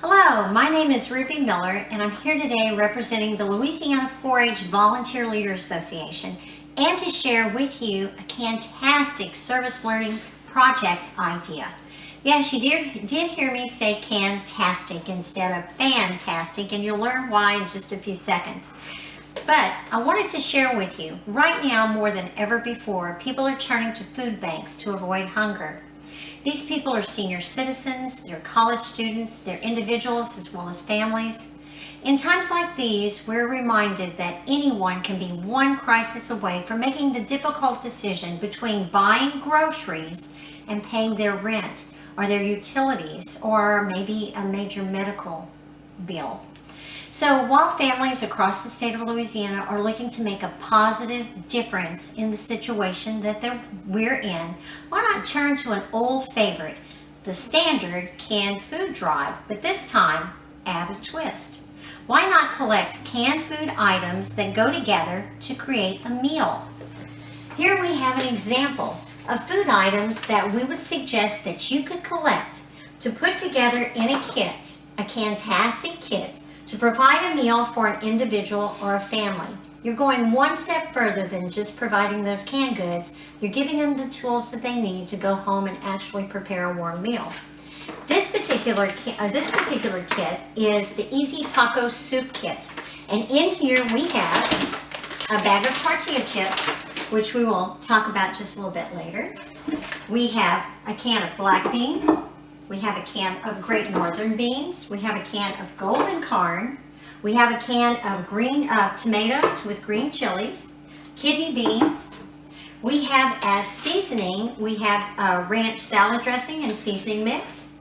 Hello, my name is Ruby Miller, and I'm here today representing the Louisiana 4-H Volunteer Leader Association and to share with you a Cantastic service learning project idea. Yes, you did hear me say Cantastic instead of fantastic, and you'll learn why in just a few seconds. But I wanted to share with you, right now more than ever before, people are turning to food banks to avoid hunger. These people are senior citizens, they're college students, they're individuals as well as families. In times like these, we're reminded that anyone can be one crisis away from making the difficult decision between buying groceries and paying their rent or their utilities or maybe a major medical bill. So while families across the state of Louisiana are looking to make a positive difference in the situation that we're in, why not turn to an old favorite, the standard canned food drive, but this time add a twist. Why not collect canned food items that go together to create a meal? Here we have an example of food items that we would suggest that you could collect to put together in a kit, a Cantastic kit, to provide a meal for an individual or a family. You're going one step further than just providing those canned goods. You're giving them the tools that they need to go home and actually prepare a warm meal. This particular kit is the Easy Taco Soup Kit. And in here we have a bag of tortilla chips, which we will talk about just a little bit later. We have a can of black beans. We have a can of Great Northern beans. We have a can of golden corn. We have a can of green tomatoes with green chilies, kidney beans. We have as seasoning, we have ranch salad dressing and seasoning mix.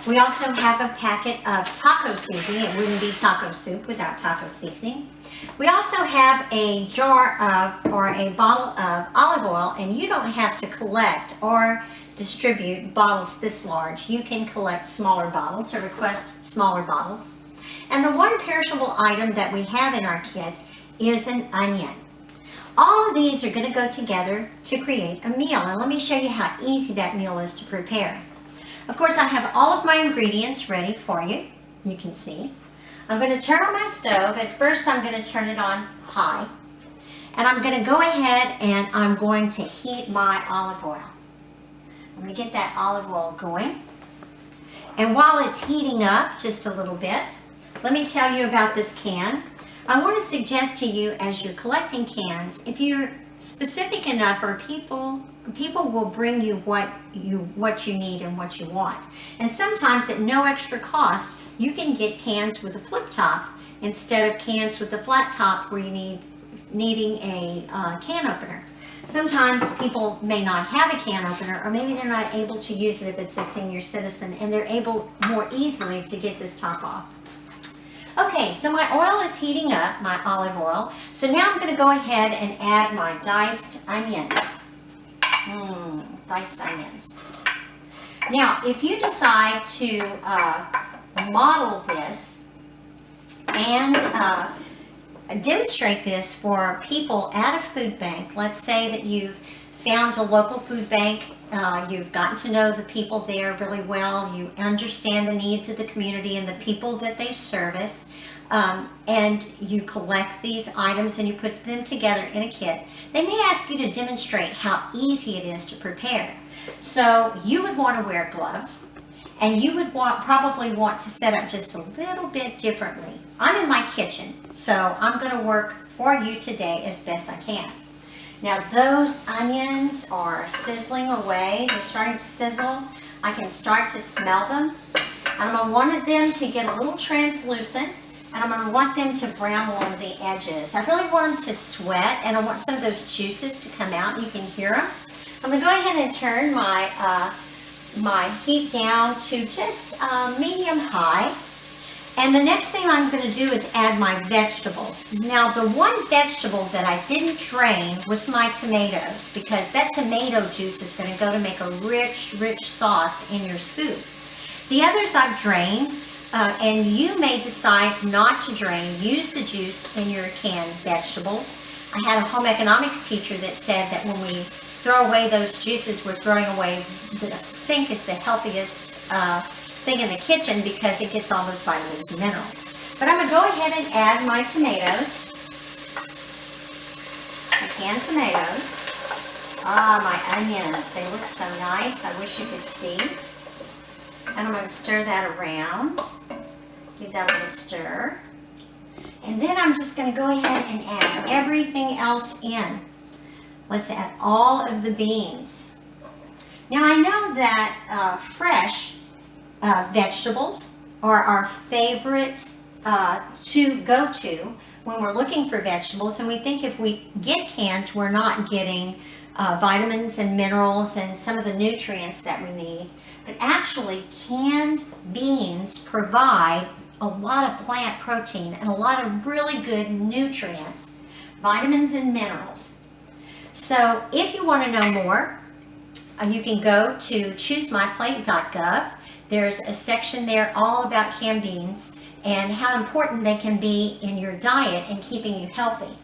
We also have a packet of taco seasoning. It wouldn't be taco soup without taco seasoning. We also have a jar of or a bottle of olive oil, and you don't have to collect or distribute bottles this large. You can collect smaller bottles or request smaller bottles. And the one perishable item that we have in our kit is an onion. All of these are going to go together to create a meal. And let me show you how easy that meal is to prepare. Of course, I have all of my ingredients ready for you. You can see. I'm going to turn on my stove. At first, I'm going to turn it on high. And I'm going to go ahead and I'm going to heat my olive oil. I'm going to get that olive oil going. And while it's heating up just a little bit, let me tell you about this can. I want to suggest to you as you're collecting cans, if you're specific enough, or people will bring you what you need and what you want. And sometimes at no extra cost, you can get cans with a flip top instead of cans with a flat top where you needing a can opener. Sometimes people may not have a can opener, or maybe they're not able to use it if it's a senior citizen, and they're able more easily to get this top off. Okay, so my oil is heating up, my olive oil. So now I'm going to go ahead and add my diced onions. Diced onions. Now, if you decide to model this and demonstrate this for people at a food bank. Let's say that you've found a local food bank, you've gotten to know the people there really well, you understand the needs of the community and the people that they service, and you collect these items and you put them together in a kit. They may ask you to demonstrate how easy it is to prepare. So you would want to wear gloves, and you would probably want to set up just a little bit differently. I'm in my kitchen, so I'm going to work for you today as best I can. Now those onions are sizzling away. They're starting to sizzle. I can start to smell them. And I'm going to want them to get a little translucent, and I'm going to want them to brown along the edges. I really want them to sweat, and I want some of those juices to come out. You can hear them. I'm going to go ahead and turn my heat down to just medium high. And the next thing I'm going to do is add my vegetables. Now, the one vegetable that I didn't drain was my tomatoes, because that tomato juice is going to go to make a rich, rich sauce in your soup. The others I've drained, and you may decide not to drain. Use the juice in your canned vegetables. I had a home economics teacher that said that when we throw away those juices, we're throwing away, the sink is the healthiest thing in the kitchen because it gets all those vitamins and minerals. But I'm going to go ahead and add my tomatoes, my canned tomatoes. Ah, my onions, they look so nice. I wish you could see. And I'm going to stir that around. Give that a little stir. And then I'm just going to go ahead and add everything else in. Let's add all of the beans. Now I know that fresh vegetables are our favorite to go to when we're looking for vegetables, and we think if we get canned, we're not getting vitamins and minerals and some of the nutrients that we need. But actually, canned beans provide a lot of plant protein and a lot of really good nutrients, vitamins and minerals. So if you want to know more, you can go to choosemyplate.gov. There's a section there all about canned beans and how important they can be in your diet and keeping you healthy.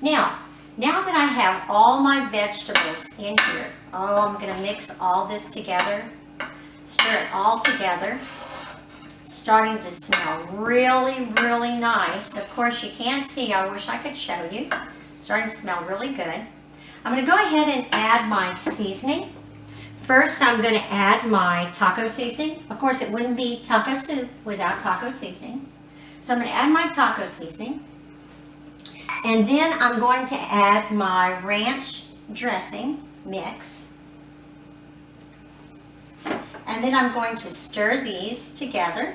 Now that I have all my vegetables in here, I'm going to mix all this together, stir it all together. Starting to smell really, really nice. Of course, you can't see. I wish I could show you. Starting to smell really good. I'm going to go ahead and add my seasoning. First, I'm going to add my taco seasoning. Of course, it wouldn't be taco soup without taco seasoning. So I'm going to add my taco seasoning. And then I'm going to add my ranch dressing mix. And then I'm going to stir these together.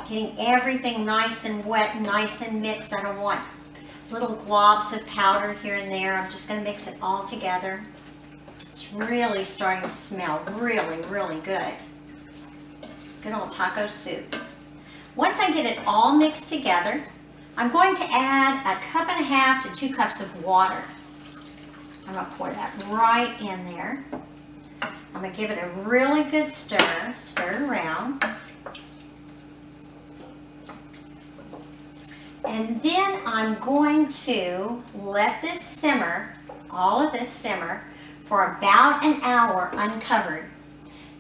Getting everything nice and wet, nice and mixed. I don't want little globs of powder here and there. I'm just going to mix it all together. It's really starting to smell really, really good. Good old taco soup. Once I get it all mixed together, I'm going to add 1.5 cups to 2 cups of water. I'm going to pour that right in there. I'm going to give it a really good stir. Stir it around. And then I'm going to let this simmer, all of this simmer, for about an hour uncovered.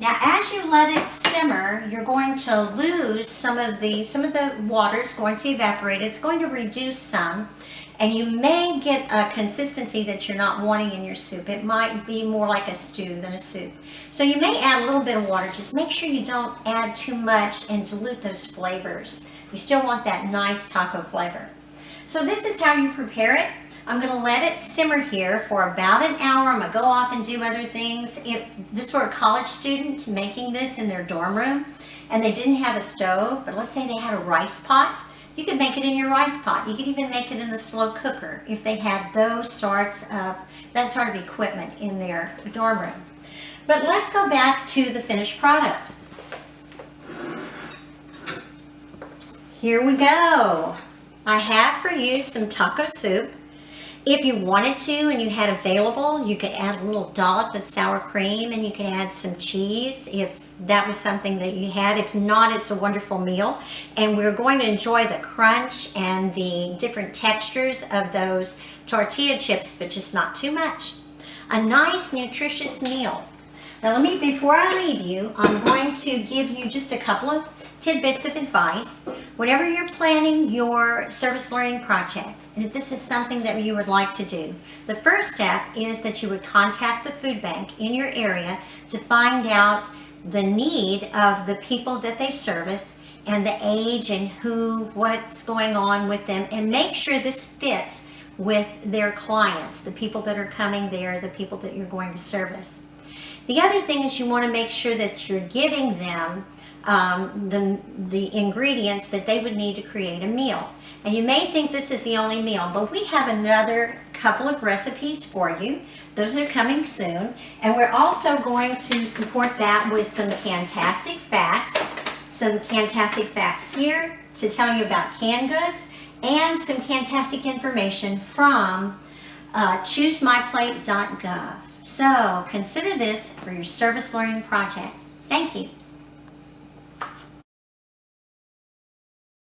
Now, as you let it simmer, you're going to lose some of the water. It's going to evaporate. It's going to reduce some, and you may get a consistency that you're not wanting in your soup. It might be more like a stew than a soup. So you may add a little bit of water. Just make sure you don't add too much and dilute those flavors. You still want that nice taco flavor. So this is how you prepare it. I'm going to let it simmer here for about an hour. I'm going to go off and do other things. If this were a college student making this in their dorm room and they didn't have a stove, but let's say they had a rice pot, you could make it in your rice pot. You could even make it in a slow cooker if they had that sort of equipment in their dorm room. But let's go back to the finished product. Here we go. I have for you some taco soup. If you wanted to and you had available, you could add a little dollop of sour cream and you could add some cheese if that was something that you had. If not, it's a wonderful meal. And we're going to enjoy the crunch and the different textures of those tortilla chips, but just not too much. A nice, nutritious meal. Now before I leave you, I'm going to give you just a couple of tidbits of advice. Whenever you're planning your service learning project, and if this is something that you would like to do, the first step is that you would contact the food bank in your area to find out the need of the people that they service and the age and what's going on with them, and make sure this fits with their clients, the people that are coming there, the people that you're going to service. The other thing is you want to make sure that you're giving them the ingredients that they would need to create a meal. And you may think this is the only meal, but we have another couple of recipes for you. Those are coming soon. And we're also going to support that with some Cantastic facts. Some Cantastic facts here to tell you about canned goods, and some Cantastic information from choosemyplate.gov. So consider this for your service learning project. Thank you.